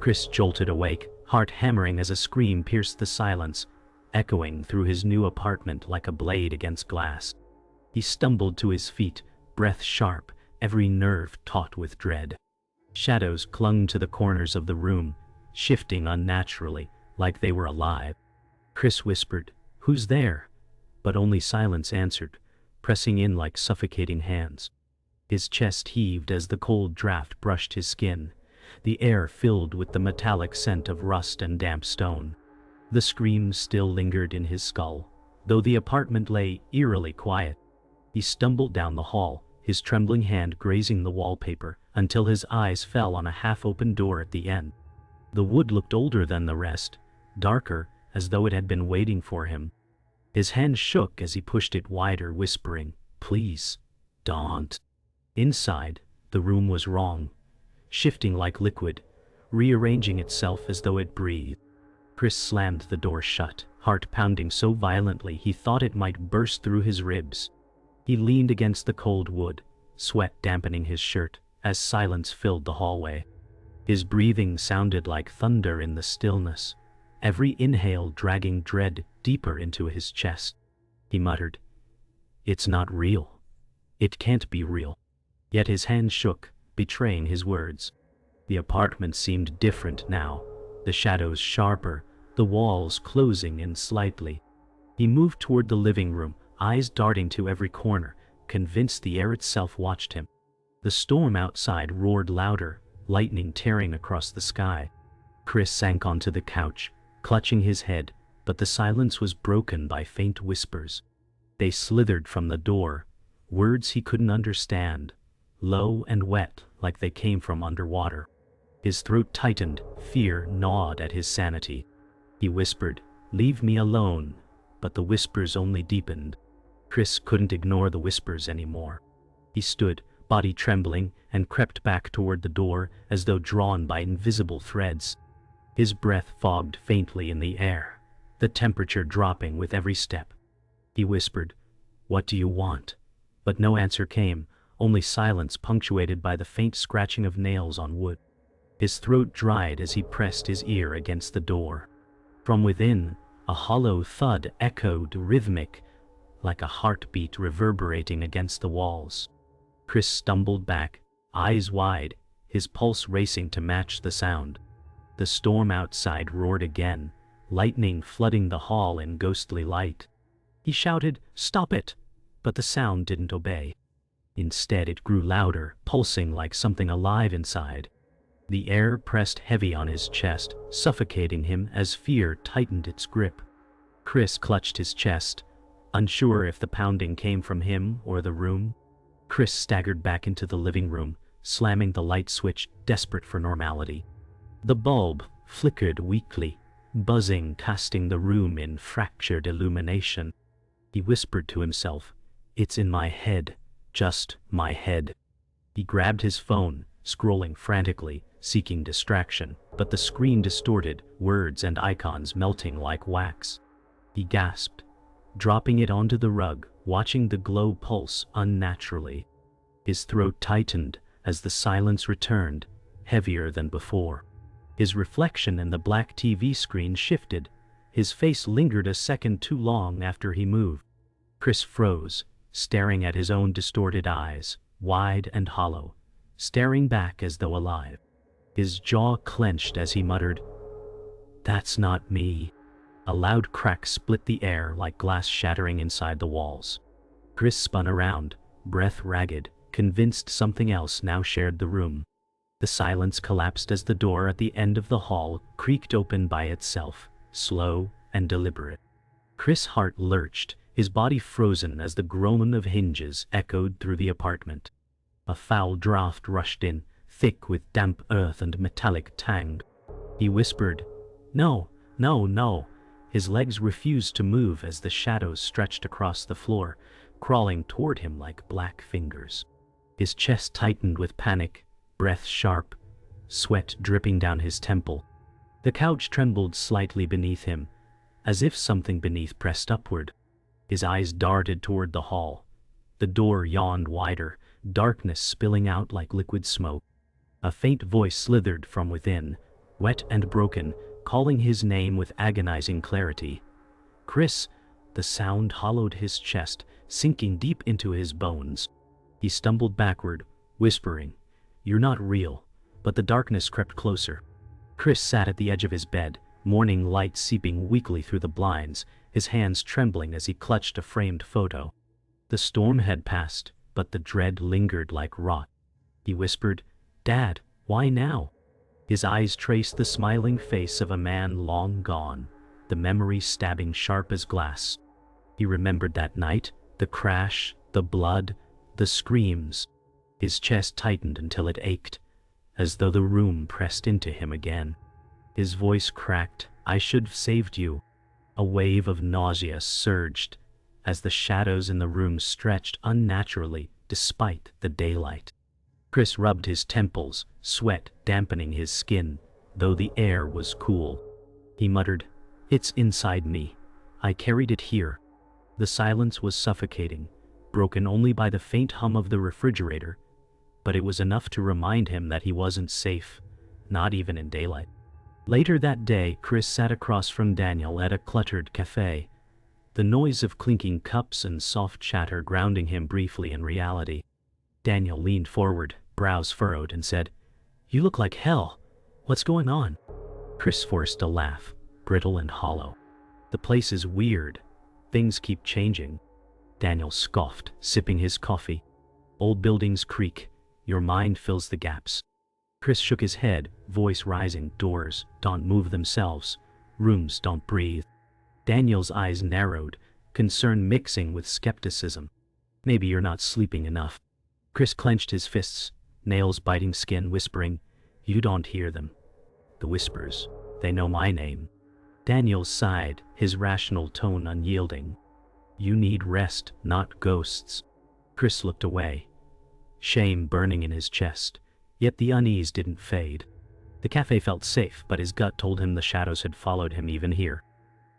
Chris jolted awake, heart hammering as a scream pierced the silence, echoing through his new apartment like a blade against glass. He stumbled to his feet, breath sharp, every nerve taut with dread. Shadows clung to the corners of the room, shifting unnaturally, like they were alive. Chris whispered, "Who's there?" But only silence answered, pressing in like suffocating hands. His chest heaved as the cold draft brushed his skin, the air filled with the metallic scent of rust and damp stone. The screams still lingered in his skull, though the apartment lay eerily quiet. He stumbled down the hall, his trembling hand grazing the wallpaper, until his eyes fell on a half-open door at the end. The wood looked older than the rest, darker, as though it had been waiting for him. His hand shook as he pushed it wider, whispering, "Please, don't." Inside, the room was wrong, shifting like liquid, rearranging itself as though it breathed. Chris slammed the door shut, heart pounding so violently he thought it might burst through his ribs. He leaned against the cold wood, sweat dampening his shirt, as silence filled the hallway. His breathing sounded like thunder in the stillness, every inhale dragging dread deeper into his chest. He muttered, "It's not real. It can't be real." Yet his hand shook, betraying his words. The apartment seemed different now, the shadows sharper, the walls closing in slightly. He moved toward the living room, eyes darting to every corner, convinced the air itself watched him. The storm outside roared louder, lightning tearing across the sky. Chris sank onto the couch, clutching his head, but the silence was broken by faint whispers. They slithered from the door, words he couldn't understand, low and wet like they came from underwater. His throat tightened, fear gnawed at his sanity. He whispered, "Leave me alone," but the whispers only deepened. Chris couldn't ignore the whispers anymore. He stood, body trembling, and crept back toward the door as though drawn by invisible threads. His breath fogged faintly in the air, the temperature dropping with every step. He whispered, "What do you want?" But no answer came, only silence punctuated by the faint scratching of nails on wood. His throat dried as he pressed his ear against the door. From within, a hollow thud echoed rhythmic, like a heartbeat reverberating against the walls. Chris stumbled back, eyes wide, his pulse racing to match the sound. The storm outside roared again, lightning flooding the hall in ghostly light. He shouted, "Stop it!" but the sound didn't obey. Instead, it grew louder, pulsing like something alive inside. The air pressed heavy on his chest, suffocating him as fear tightened its grip. Chris clutched his chest, unsure if the pounding came from him or the room. Chris staggered back into the living room, slamming the light switch, desperate for normality. The bulb flickered weakly, buzzing, casting the room in fractured illumination. He whispered to himself, "It's in my head, just my head." He grabbed his phone, scrolling frantically, seeking distraction, but the screen distorted, words and icons melting like wax. He gasped, dropping it onto the rug, watching the glow pulse unnaturally. His throat tightened as the silence returned, heavier than before. His reflection in the black TV screen shifted. His face lingered a second too long after he moved. Chris froze, staring at his own distorted eyes, wide and hollow, staring back as though alive. His jaw clenched as he muttered, "That's not me." A loud crack split the air like glass shattering inside the walls. Chris spun around, breath ragged, convinced something else now shared the room. The silence collapsed as the door at the end of the hall creaked open by itself, slow and deliberate. Chris' heart lurched, his body frozen as the groan of hinges echoed through the apartment. A foul draught rushed in, thick with damp earth and metallic tang. He whispered, "No, no, no." His legs refused to move as the shadows stretched across the floor, crawling toward him like black fingers. His chest tightened with panic, breath sharp, sweat dripping down his temple. The couch trembled slightly beneath him, as if something beneath pressed upward. His eyes darted toward the hall. The door yawned wider, darkness spilling out like liquid smoke. A faint voice slithered from within, wet and broken, calling his name with agonizing clarity. "Chris!" The sound hollowed his chest, sinking deep into his bones. He stumbled backward, whispering, "You're not real." But the darkness crept closer. Chris sat at the edge of his bed, morning light seeping weakly through the blinds, his hands trembling as he clutched a framed photo. The storm had passed, but the dread lingered like rot. He whispered, "Dad, why now?" His eyes traced the smiling face of a man long gone, the memory stabbing sharp as glass. He remembered that night, the crash, the blood, the screams. His chest tightened until it ached, as though the room pressed into him again. His voice cracked, "I should have saved you." A wave of nausea surged as the shadows in the room stretched unnaturally despite the daylight. Chris rubbed his temples, sweat dampening his skin, though the air was cool. He muttered, "It's inside me. I carried it here." The silence was suffocating, broken only by the faint hum of the refrigerator, but it was enough to remind him that he wasn't safe, not even in daylight. Later that day, Chris sat across from Daniel at a cluttered cafe, the noise of clinking cups and soft chatter grounding him briefly in reality. Daniel leaned forward, brows furrowed, and said, "You look like hell. What's going on?" Chris forced a laugh, brittle and hollow. "The place is weird. Things keep changing." Daniel scoffed, sipping his coffee. "Old buildings creak. Your mind fills the gaps." Chris shook his head, voice rising. "Doors don't move themselves. Rooms don't breathe." Daniel's eyes narrowed, concern mixing with skepticism. "Maybe you're not sleeping enough." Chris clenched his fists, nails biting skin, whispering, "You don't hear them. The whispers, they know my name." Daniel sighed, his rational tone unyielding. "You need rest, not ghosts." Chris looked away, shame burning in his chest, yet the unease didn't fade. The cafe felt safe, but his gut told him the shadows had followed him even here.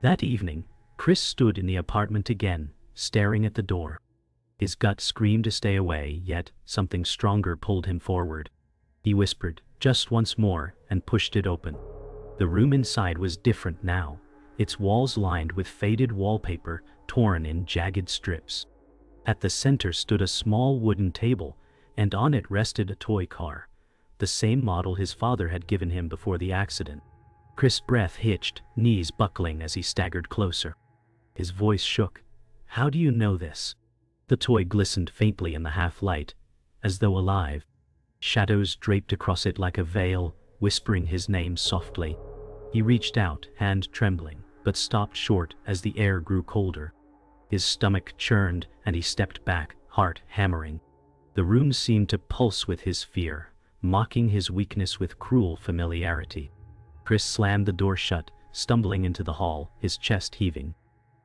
That evening, Chris stood in the apartment again, staring at the door. His gut screamed to stay away, yet something stronger pulled him forward. He whispered, "Just once more," and pushed it open. The room inside was different now, its walls lined with faded wallpaper torn in jagged strips. At the center stood a small wooden table, and on it rested a toy car, the same model his father had given him before the accident. Chris' breath hitched, knees buckling as he staggered closer. His voice shook. "How do you know this?" The toy glistened faintly in the half-light, as though alive. Shadows draped across it like a veil, whispering his name softly. He reached out, hand trembling, but stopped short as the air grew colder. His stomach churned, and he stepped back, heart hammering. The room seemed to pulse with his fear, mocking his weakness with cruel familiarity. Chris slammed the door shut, stumbling into the hall, his chest heaving.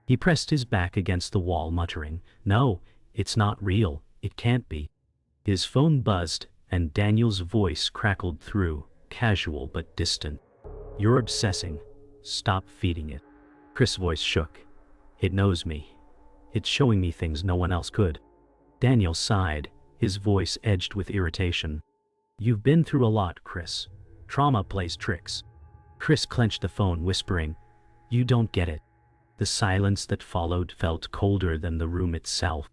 He pressed his back against the wall, muttering, "No, it's not real. It can't be." His phone buzzed, and Daniel's voice crackled through, casual but distant. "You're obsessing. Stop feeding it." Chris' voice shook. "It knows me. It's showing me things no one else could." Daniel sighed, his voice edged with irritation. "You've been through a lot, Chris. Trauma plays tricks." Chris clenched the phone, whispering, "You don't get it." The silence that followed felt colder than the room itself.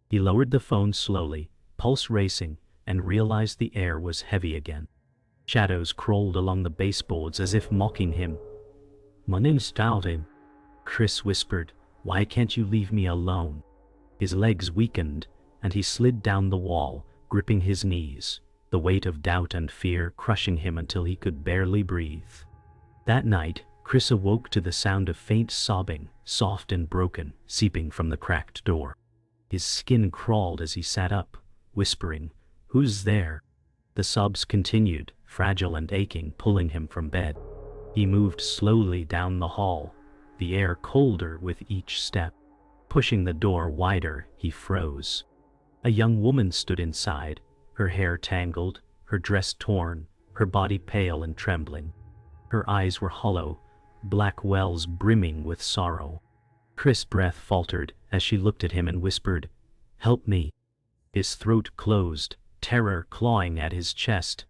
He lowered the phone slowly, pulse racing, and realized the air was heavy again. Shadows crawled along the baseboards as if mocking him. "My name's Dalvin," Chris whispered. "Why can't you leave me alone?" His legs weakened, and he slid down the wall, gripping his knees, the weight of doubt and fear crushing him until he could barely breathe. That night, Chris awoke to the sound of faint sobbing, soft and broken, seeping from the cracked door. His skin crawled as he sat up, whispering, "Who's there?" The sobs continued, fragile and aching, pulling him from bed. He moved slowly down the hall, the air colder with each step. Pushing the door wider, he froze. A young woman stood inside, her hair tangled, her dress torn, her body pale and trembling. Her eyes were hollow, black wells brimming with sorrow. Chris' breath faltered as she looked at him and whispered, "Help me." His throat closed, terror clawing at his chest.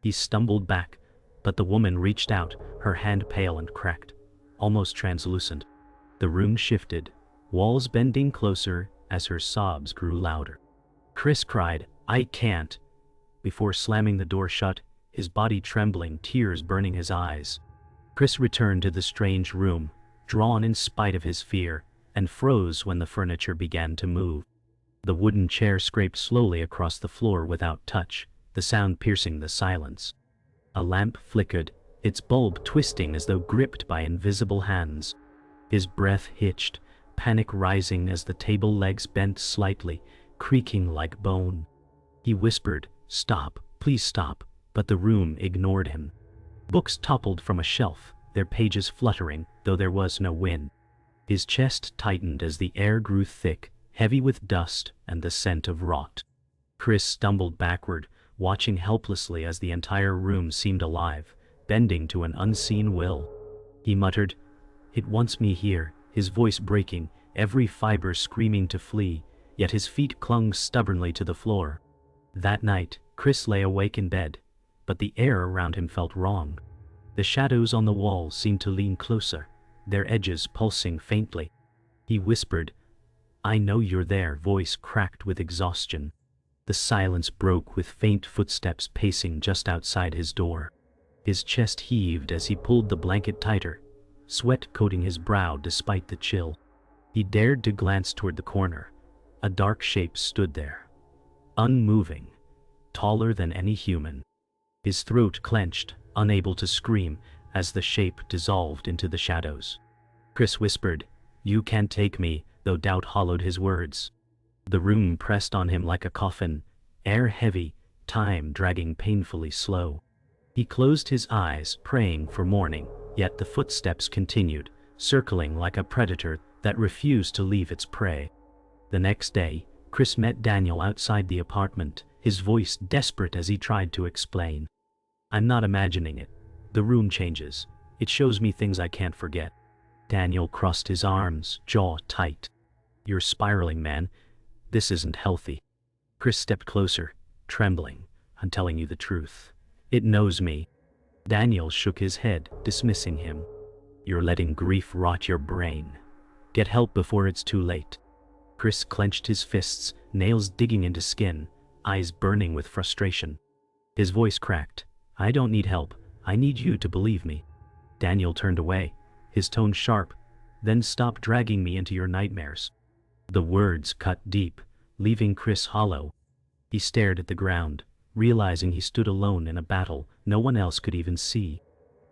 He stumbled back, But the woman reached out, her hand pale and cracked, almost translucent. The room shifted, walls bending closer as her sobs grew louder. Chris cried, "I can't," before slamming the door shut, his body trembling, tears burning his eyes. Chris returned to the strange room, drawn in spite of his fear, and froze when the furniture began to move. The wooden chair scraped slowly across the floor without touch, the sound piercing the silence. A lamp flickered, its bulb twisting as though gripped by invisible hands. His breath hitched, panic rising as the table legs bent slightly, creaking like bone. He whispered, "Stop, please stop," but the room ignored him. Books toppled from a shelf, their pages fluttering, though there was no wind. His chest tightened as the air grew thick, heavy with dust and the scent of rot. Chris stumbled backward, watching helplessly as the entire room seemed alive, bending to an unseen will. He muttered, "It wants me here," his voice breaking, every fiber screaming to flee, yet his feet clung stubbornly to the floor. That night, Chris lay awake in bed, but the air around him felt wrong. The shadows on the walls seemed to lean closer, their edges pulsing faintly. He whispered, "I know you're there," voice cracked with exhaustion. The silence broke with faint footsteps pacing just outside his door. His chest heaved as he pulled the blanket tighter, sweat coating his brow despite the chill. He dared to glance toward the corner. A dark shape stood there, unmoving, taller than any human. His throat clenched, unable to scream, as the shape dissolved into the shadows. Chris whispered, "You can't take me," though doubt hollowed his words. The room pressed on him like a coffin, air heavy, time dragging painfully slow. He closed his eyes, praying for morning, yet the footsteps continued, circling like a predator that refused to leave its prey. The next day, Chris met Daniel outside the apartment, his voice desperate as he tried to explain. "I'm not imagining it. The room changes. It shows me things I can't forget." Daniel crossed his arms, jaw tight. "You're spiraling, man. This isn't healthy." Chris stepped closer, trembling. "I'm telling you the truth. It knows me." Daniel shook his head, dismissing him. "You're letting grief rot your brain. Get help before it's too late." Chris clenched his fists, nails digging into skin, eyes burning with frustration. His voice cracked. "I don't need help. I need you to believe me." Daniel turned away, his tone sharp. "Then stop dragging me into your nightmares." The words cut deep, leaving Chris hollow. He stared at the ground, realizing he stood alone in a battle no one else could even see.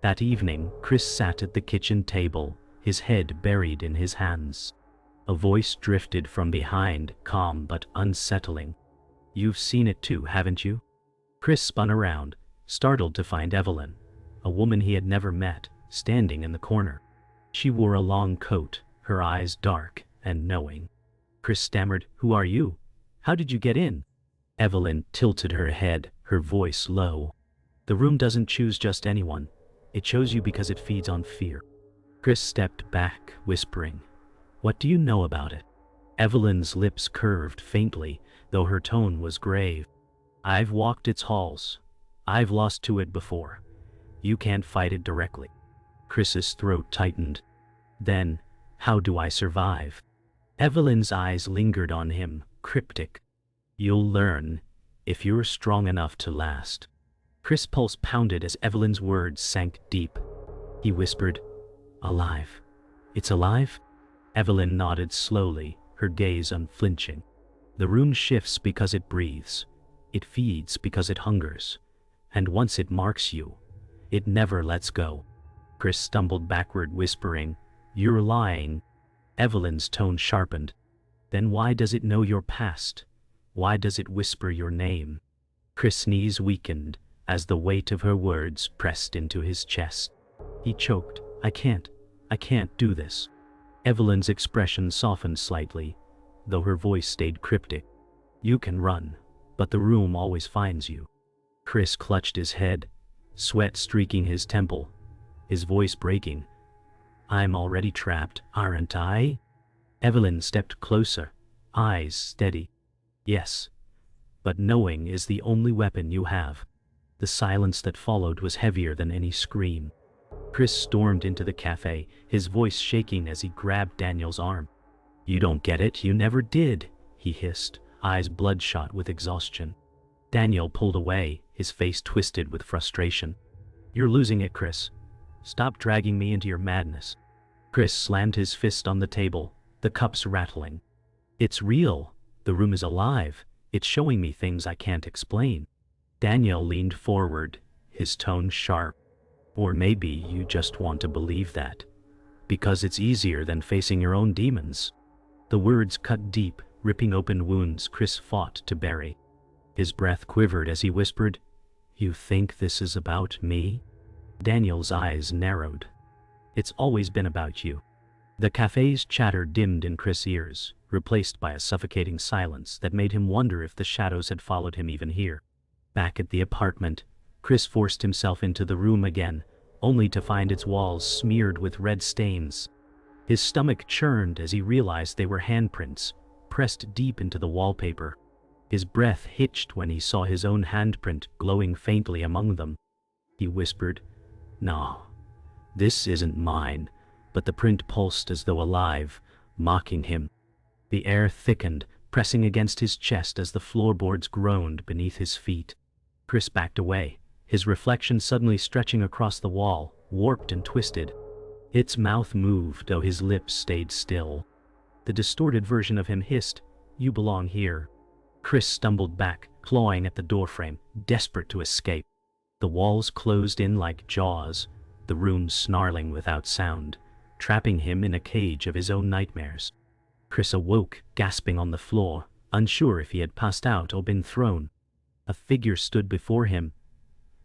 That evening, Chris sat at the kitchen table, his head buried in his hands. A voice drifted from behind, calm but unsettling. "You've seen it too, haven't you?" Chris spun around, startled to find Evelyn, a woman he had never met, standing in the corner. She wore a long coat, her eyes dark and knowing. Chris stammered, "Who are you? How did you get in?" Evelyn tilted her head, her voice low. "The room doesn't choose just anyone. It chose you because it feeds on fear." Chris stepped back, whispering, "What do you know about it?" Evelyn's lips curved faintly, though her tone was grave. "I've walked its halls. I've lost to it before. You can't fight it directly." Chris's throat tightened. "Then, how do I survive?" Evelyn's eyes lingered on him, cryptic. "You'll learn, if you're strong enough to last." Chris' pulse pounded as Evelyn's words sank deep. He whispered, "Alive. It's alive?" Evelyn nodded slowly, her gaze unflinching. "The room shifts because it breathes. It feeds because it hungers. And once it marks you, it never lets go." Chris stumbled backward, whispering, "You're lying." Evelyn's tone sharpened. "Then why does it know your past? Why does it whisper your name?" Chris' knees weakened as the weight of her words pressed into his chest. He choked, I can't do this." Evelyn's expression softened slightly, though her voice stayed cryptic. "You can run, but the room always finds you." Chris clutched his head, sweat streaking his temple, his voice breaking. "I'm already trapped, aren't I?" Evelyn stepped closer, eyes steady. "Yes, but knowing is the only weapon you have." The The silence that followed was heavier than any scream. Chris stormed into the cafe, his voice shaking as he grabbed Daniel's arm. "You don't get it, you never did," he hissed, eyes bloodshot with exhaustion. Daniel pulled away, his face twisted with frustration. "You're losing it, Chris. Stop dragging me into your madness." Chris slammed his fist on the table, the cups rattling. "It's real. The room is alive. It's showing me things I can't explain." Daniel leaned forward, his tone sharp. "Or maybe you just want to believe that. Because it's easier than facing your own demons." The words cut deep, ripping open wounds Chris fought to bury. His breath quivered as he whispered, "You think this is about me?" Daniel's eyes narrowed. "It's always been about you." The cafe's chatter dimmed in Chris' ears, replaced by a suffocating silence that made him wonder if the shadows had followed him even here. Back at the apartment, Chris forced himself into the room again, only to find its walls smeared with red stains. His stomach churned as he realized they were handprints, pressed deep into the wallpaper. His breath hitched when he saw his own handprint glowing faintly among them. He whispered, "No, this isn't mine," but the print pulsed as though alive, mocking him. The air thickened, pressing against his chest as the floorboards groaned beneath his feet. Chris backed away, his reflection suddenly stretching across the wall, warped and twisted. Its mouth moved, though his lips stayed still. The distorted version of him hissed, "You belong here." Chris stumbled back, clawing at the doorframe, desperate to escape. The walls closed in like jaws, the room snarling without sound, trapping him in a cage of his own nightmares. Chris awoke, gasping on the floor, unsure if he had passed out or been thrown. A figure stood before him.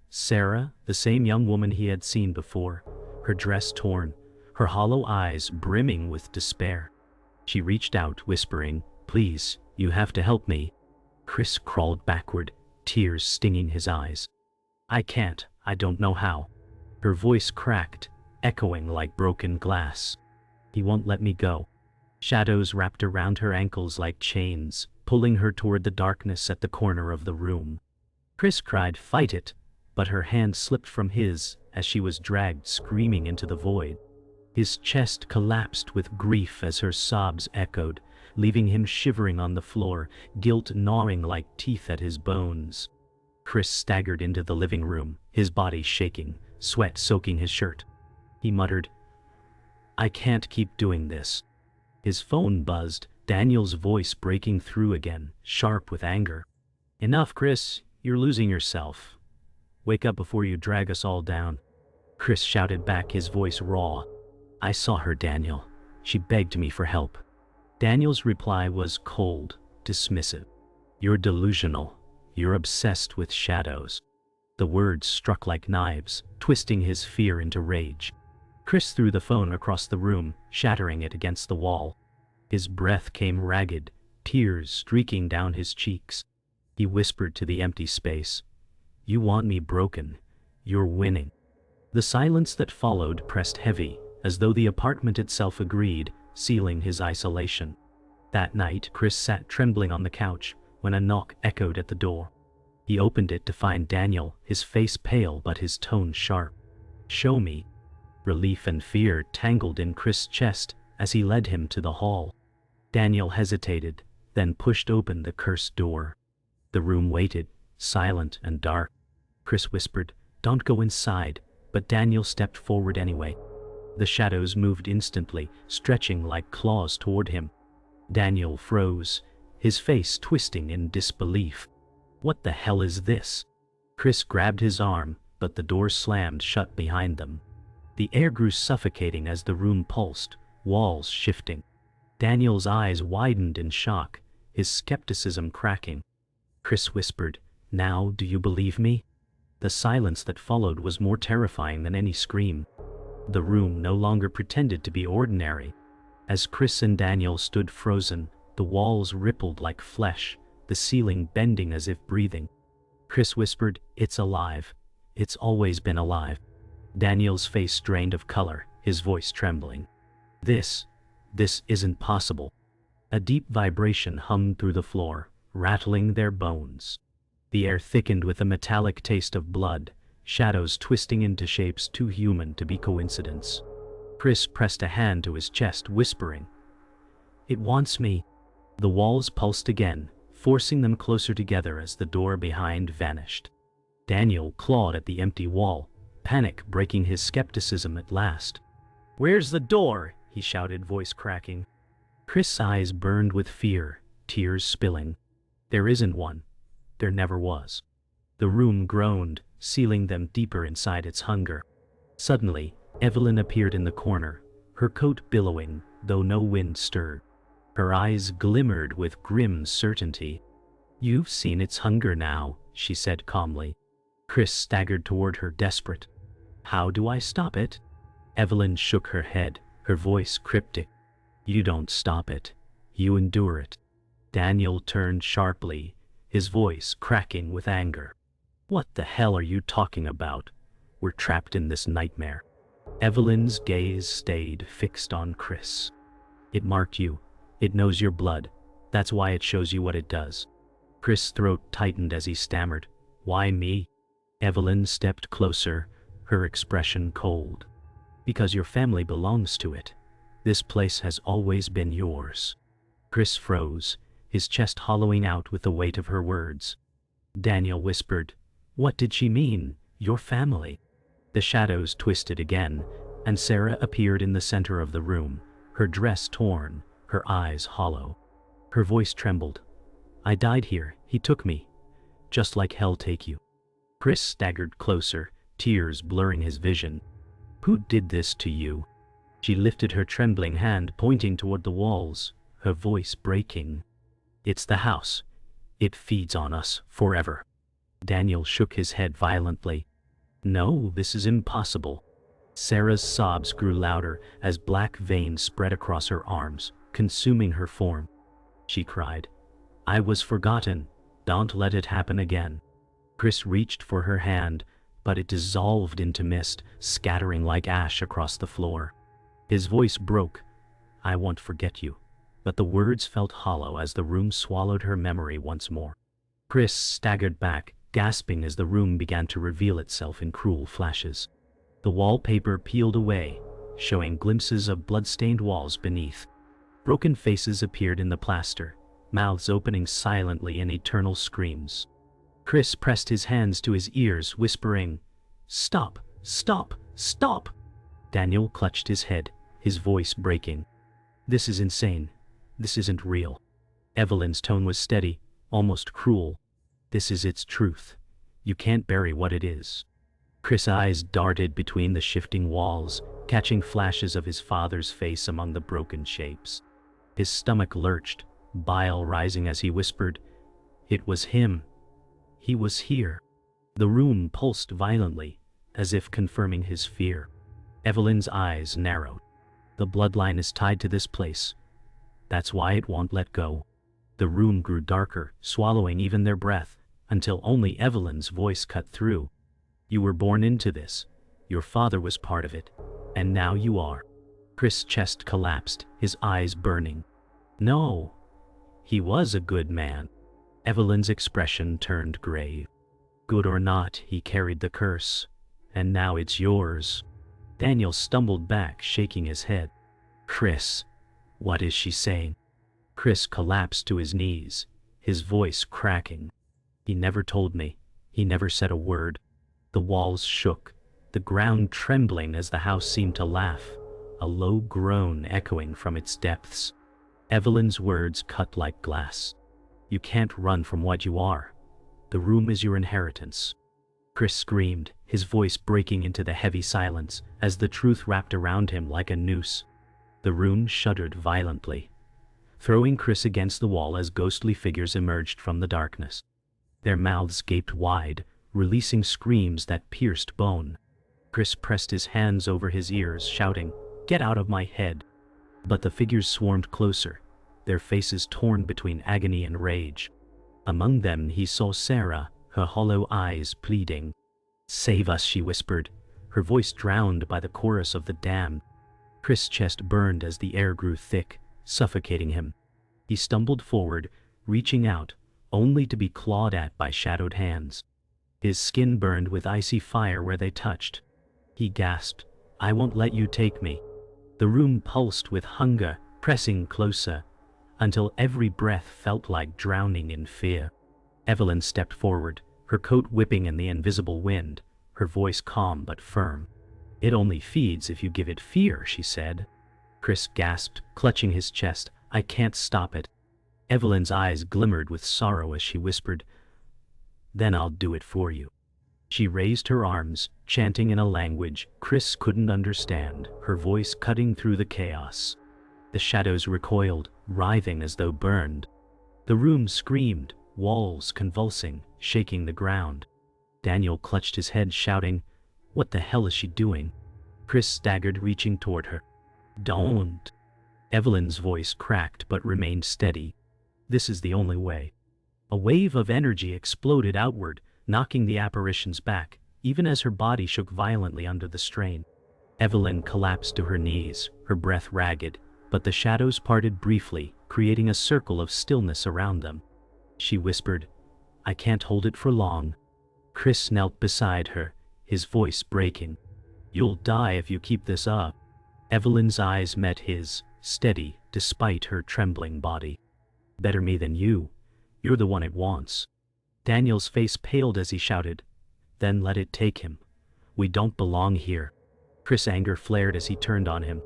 Sarah, the same young woman he had seen before, her dress torn, her hollow eyes brimming with despair. She reached out, whispering, "Please, you have to help me." Chris crawled backward, tears stinging his eyes. "I can't, I don't know how." Her voice cracked, echoing like broken glass. "He won't let me go." Shadows wrapped around her ankles like chains, pulling her toward the darkness at the corner of the room. Chris cried, "Fight it!" but her hand slipped from his as she was dragged screaming into the void. His chest collapsed with grief as her sobs echoed, leaving him shivering on the floor, guilt gnawing like teeth at his bones. Chris staggered into the living room, his body shaking, sweat soaking his shirt. He muttered, "I can't keep doing this." His phone buzzed, Daniel's voice breaking through again, sharp with anger. "Enough, Chris, you're losing yourself. Wake up before you drag us all down." Chris shouted back, his voice raw. "I saw her, Daniel. She begged me for help." Daniel's reply was cold, dismissive. "You're delusional. You're obsessed with shadows." The words struck like knives, twisting his fear into rage. Chris threw the phone across the room, shattering it against the wall. His breath came ragged, tears streaking down his cheeks. He whispered to the empty space, "You want me broken. You're winning." The silence that followed pressed heavy, as though the apartment itself agreed, sealing his isolation. That night, Chris sat trembling on the couch when a knock echoed at the door. He opened it to find Daniel, his face pale but his tone sharp. "Show me." Relief and fear tangled in Chris' chest as he led him to the hall. Daniel hesitated, then pushed open the cursed door. The room waited, silent and dark. Chris whispered, "Don't go inside," but Daniel stepped forward anyway. The shadows moved instantly, stretching like claws toward him. Daniel froze, his face twisting in disbelief. "What the hell is this?" Chris grabbed his arm, but the door slammed shut behind them. The air grew suffocating as the room pulsed, walls shifting. Daniel's eyes widened in shock, his skepticism cracking. Chris whispered, "Now do you believe me?" The silence that followed was more terrifying than any scream. The room no longer pretended to be ordinary. As Chris and Daniel stood frozen, the walls rippled like flesh, the ceiling bending as if breathing. Chris whispered, "It's alive. It's always been alive." Daniel's face drained of color, his voice trembling. This isn't possible." A deep vibration hummed through the floor, rattling their bones. The air thickened with a metallic taste of blood, shadows twisting into shapes too human to be coincidence. Chris pressed a hand to his chest, whispering, "It wants me." The walls pulsed again, forcing them closer together as the door behind vanished. Daniel clawed at the empty wall, panic breaking his skepticism at last. "Where's the door?" he shouted, voice cracking. Chris' eyes burned with fear, tears spilling. "There isn't one. There never was." The room groaned, sealing them deeper inside its hunger. Suddenly, Evelyn appeared in the corner, her coat billowing, though no wind stirred. Her eyes glimmered with grim certainty. "You've seen its hunger now," she said calmly. Chris staggered toward her, desperate. "How do I stop it?" Evelyn shook her head, her voice cryptic. "You don't stop it. You endure it." Daniel turned sharply, his voice cracking with anger. "What the hell are you talking about? We're trapped in this nightmare." Evelyn's gaze stayed fixed on Chris. "It marked you. It knows your blood. That's why it shows you what it does." Chris' throat tightened as he stammered, "Why me?" Evelyn stepped closer, her expression cold. "Because your family belongs to it. This place has always been yours." Chris froze, his chest hollowing out with the weight of her words. Daniel whispered, "What did she mean, your family?" The shadows twisted again, and Sarah appeared in the center of the room, her dress torn, her eyes hollow. Her voice trembled. "I died here, he took me. Just like hell take you." Chris staggered closer, tears blurring his vision. "Who did this to you?" She lifted her trembling hand, pointing toward the walls, her voice breaking. "It's the house. It feeds on us, forever." Daniel shook his head violently. "No, this is impossible." Sarah's sobs grew louder as black veins spread across her arms, consuming her form. She cried, "I was forgotten. Don't let it happen again." Chris reached for her hand, but it dissolved into mist, scattering like ash across the floor. His voice broke, "I won't forget you." But the words felt hollow as the room swallowed her memory once more. Chris staggered back, gasping as the room began to reveal itself in cruel flashes. The wallpaper peeled away, showing glimpses of blood-stained walls beneath. Broken faces appeared in the plaster, mouths opening silently in eternal screams. Chris pressed his hands to his ears, whispering, "Stop! Stop! Stop!" Daniel clutched his head, his voice breaking. "This is insane. This isn't real." Evelyn's tone was steady, almost cruel. "This is its truth. You can't bury what it is." Chris' eyes darted between the shifting walls, catching flashes of his father's face among the broken shapes. His stomach lurched, bile rising as he whispered, "It was him. He was here." The room pulsed violently, as if confirming his fear. Evelyn's eyes narrowed. "The bloodline is tied to this place. That's why it won't let go." The room grew darker, swallowing even their breath, until only Evelyn's voice cut through. "You were born into this. Your father was part of it. And now you are." Chris' chest collapsed, his eyes burning. "No. He was a good man." Evelyn's expression turned grave. "Good or not, he carried the curse. And now it's yours." Daniel stumbled back, shaking his head. "Chris, what is she saying?" Chris collapsed to his knees, his voice cracking. "He never told me. He never said a word." The walls shook, the ground trembling as the house seemed to laugh, a low groan echoing from its depths. Evelyn's words cut like glass. "You can't run from what you are. The room is your inheritance." Chris screamed, his voice breaking into the heavy silence as the truth wrapped around him like a noose. The room shuddered violently, throwing Chris against the wall as ghostly figures emerged from the darkness. Their mouths gaped wide, releasing screams that pierced bone. Chris pressed his hands over his ears, shouting, "Get out of my head!" But the figures swarmed closer, their faces torn between agony and rage. Among them he saw Sarah, her hollow eyes pleading. "Save us," she whispered, her voice drowned by the chorus of the damned. Chris' chest burned as the air grew thick, suffocating him. He stumbled forward, reaching out, only to be clawed at by shadowed hands. His skin burned with icy fire where they touched. He gasped, "I won't let you take me." The room pulsed with hunger, pressing closer, until every breath felt like drowning in fear. Evelyn stepped forward, her coat whipping in the invisible wind, her voice calm but firm. "It only feeds if you give it fear," she said. Chris gasped, clutching his chest. "I can't stop it." Evelyn's eyes glimmered with sorrow as she whispered, "Then I'll do it for you." She raised her arms, chanting in a language Chris couldn't understand, her voice cutting through the chaos. The shadows recoiled, writhing as though burned. The room screamed, walls convulsing, shaking the ground. Daniel clutched his head, shouting, "What the hell is she doing?" Chris staggered, reaching toward her. "Don't." Evelyn's voice cracked but remained steady. "This is the only way." A wave of energy exploded outward, knocking the apparitions back, even as her body shook violently under the strain. Evelyn collapsed to her knees, her breath ragged, but the shadows parted briefly, creating a circle of stillness around them. She whispered, "I can't hold it for long." Chris knelt beside her, his voice breaking. "You'll die if you keep this up." Evelyn's eyes met his, steady despite her trembling body. "Better me than you. You're the one it wants." Daniel's face paled as he shouted, "Then let it take him. We don't belong here." Chris' anger flared as he turned on him.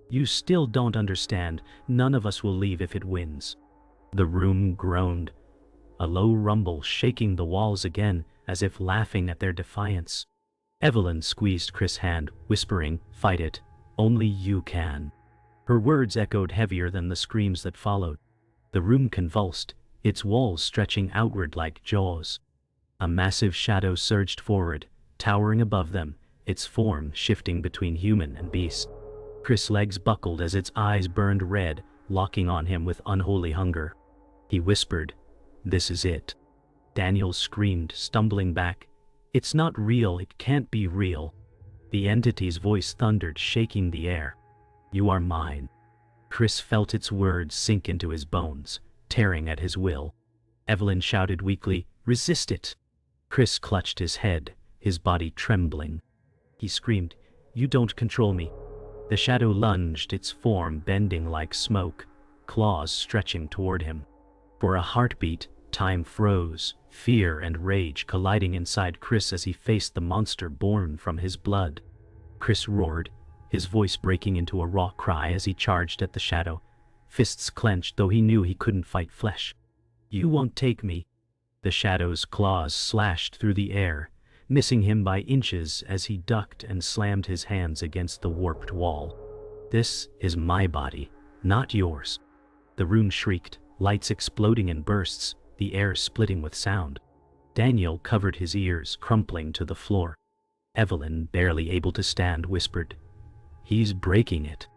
"You still don't understand. None of us will leave if it wins." The room groaned, a low rumble shaking the walls again, as if laughing at their defiance. Evelyn squeezed Chris' hand, whispering, "Fight it. Only you can." Her words echoed heavier than the screams that followed. The room convulsed, its walls stretching outward like jaws. A massive shadow surged forward, towering above them, its form shifting between human and beast. Chris' legs buckled as its eyes burned red, locking on him with unholy hunger. He whispered, "This is it." Daniel screamed, stumbling back. "It's not real, it can't be real." The entity's voice thundered, shaking the air. "You are mine." Chris felt its words sink into his bones, tearing at his will. Evelyn shouted weakly, "Resist it." Chris clutched his head, his body trembling. He screamed, "You don't control me." The shadow lunged, its form bending like smoke, claws stretching toward him. For a heartbeat, time froze, fear and rage colliding inside Chris as he faced the monster born from his blood. Chris roared, his voice breaking into a raw cry as he charged at the shadow, fists clenched though he knew he couldn't fight flesh. "You won't take me." The shadow's claws slashed through the air, missing him by inches as he ducked and slammed his hands against the warped wall. "This is my body, not yours." The room shrieked, lights exploding in bursts, the air splitting with sound. Daniel covered his ears, crumpling to the floor. Evelyn, barely able to stand, whispered, "He's breaking it."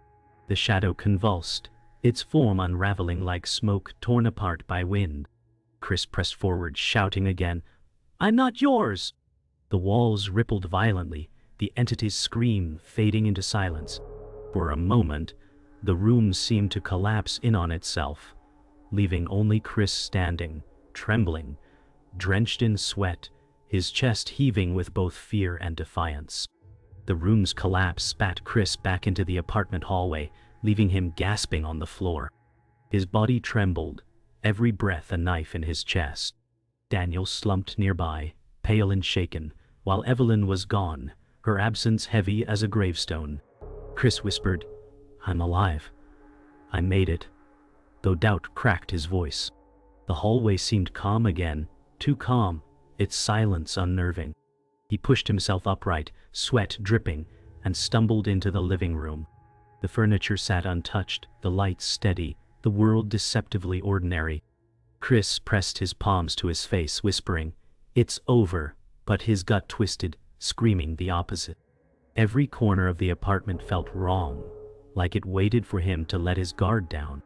The shadow convulsed, its form unraveling like smoke torn apart by wind. Chris pressed forward, shouting again, "I'm not yours!" The walls rippled violently, the entity's scream fading into silence. For a moment, the room seemed to collapse in on itself, leaving only Chris standing, trembling, drenched in sweat, his chest heaving with both fear and defiance. The room's collapse spat Chris back into the apartment hallway, leaving him gasping on the floor. His body trembled, every breath a knife in his chest. Daniel slumped nearby, pale and shaken, while Evelyn was gone, her absence heavy as a gravestone. Chris whispered, "I'm alive. I made it," though doubt cracked his voice. The hallway seemed calm again, too calm, its silence unnerving. He pushed himself upright, sweat dripping, and stumbled into the living room. The furniture sat untouched, the lights steady, the world deceptively ordinary. Chris pressed his palms to his face, whispering, "It's over," but his gut twisted, screaming the opposite. Every corner of the apartment felt wrong, like it waited for him to let his guard down.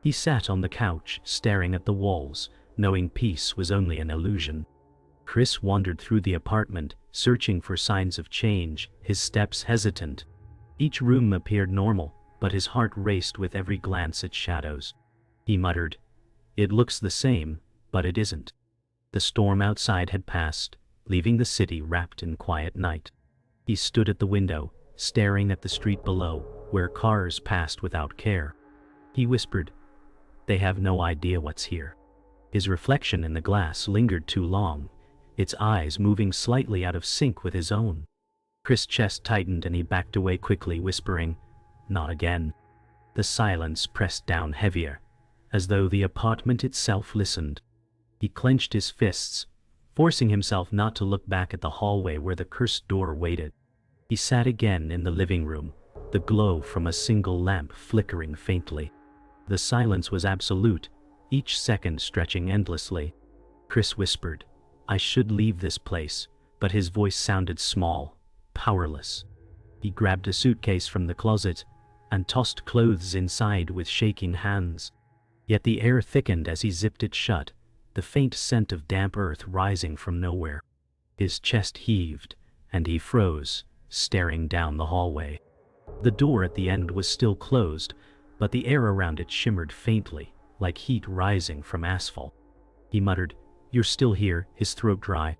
He sat on the couch, staring at the walls, knowing peace was only an illusion. Chris wandered through the apartment, searching for signs of change, his steps hesitant. Each room appeared normal, but his heart raced with every glance at shadows. He muttered, "It looks the same, But it isn't. The storm outside had passed, leaving the city wrapped in quiet night. He stood at the window, staring at the street below, where cars passed without care. He whispered, "They have no idea what's here." His reflection in the glass lingered too long, its eyes moving slightly out of sync with his own. Chris' chest tightened and he backed away quickly, whispering, "Not again." The silence pressed down heavier, as though the apartment itself listened. He clenched his fists, forcing himself not to look back at the hallway where the cursed door waited. He sat again in the living room, the glow from a single lamp flickering faintly. The silence was absolute, each second stretching endlessly. Chris whispered, "I should leave this place," but his voice sounded small, powerless. He grabbed a suitcase from the closet and tossed clothes inside with shaking hands. Yet the air thickened as he zipped it shut, the faint scent of damp earth rising from nowhere. His chest heaved, and he froze, staring down the hallway. The door at the end was still closed, but the air around it shimmered faintly, like heat rising from asphalt. He muttered, "You're still here," his throat dry.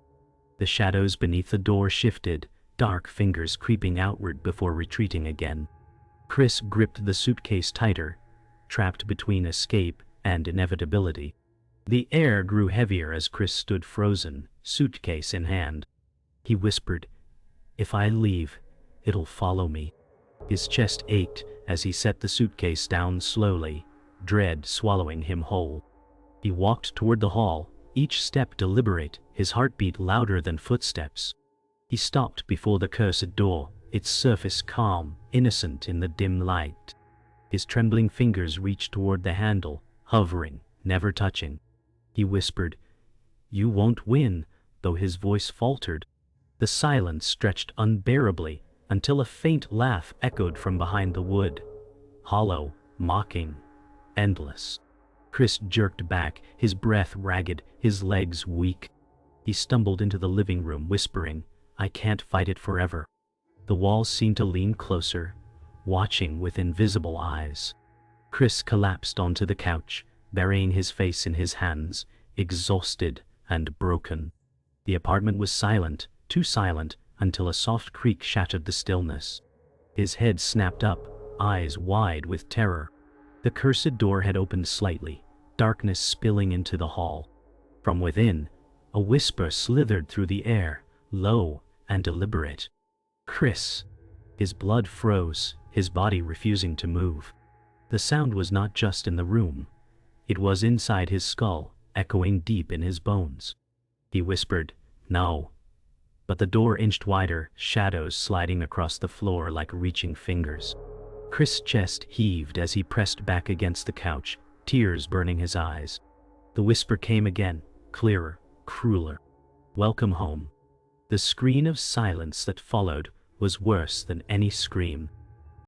The shadows beneath the door shifted, dark fingers creeping outward before retreating again. Chris gripped the suitcase tighter, trapped between escape and inevitability. The air grew heavier as Chris stood frozen, suitcase in hand. He whispered, "If I leave, it'll follow me." His chest ached as he set the suitcase down slowly, dread swallowing him whole. He walked toward the hall, each step deliberate, his heartbeat louder than footsteps. He stopped before the cursed door, its surface calm, innocent in the dim light. His trembling fingers reached toward the handle, hovering, never touching. He whispered, "You won't win," though his voice faltered. The silence stretched unbearably until a faint laugh echoed from behind the wood. Hollow, mocking, endless. Chris jerked back, his breath ragged, his legs weak. He stumbled into the living room, whispering, "I can't fight it forever." The walls seemed to lean closer, watching with invisible eyes. Chris collapsed onto the couch, burying his face in his hands, exhausted and broken. The apartment was silent, too silent, until a soft creak shattered the stillness. His head snapped up, eyes wide with terror. The cursed door had opened slightly, darkness spilling into the hall. From within, a whisper slithered through the air, low and deliberate. "Chris." His blood froze, his body refusing to move. The sound was not just in the room. It was inside his skull, echoing deep in his bones. He whispered, "No." But the door inched wider, shadows sliding across the floor like reaching fingers. Chris' chest heaved as he pressed back against the couch, tears burning his eyes. The whisper came again, clearer, crueler. "Welcome home." The screen of silence that followed was worse than any scream.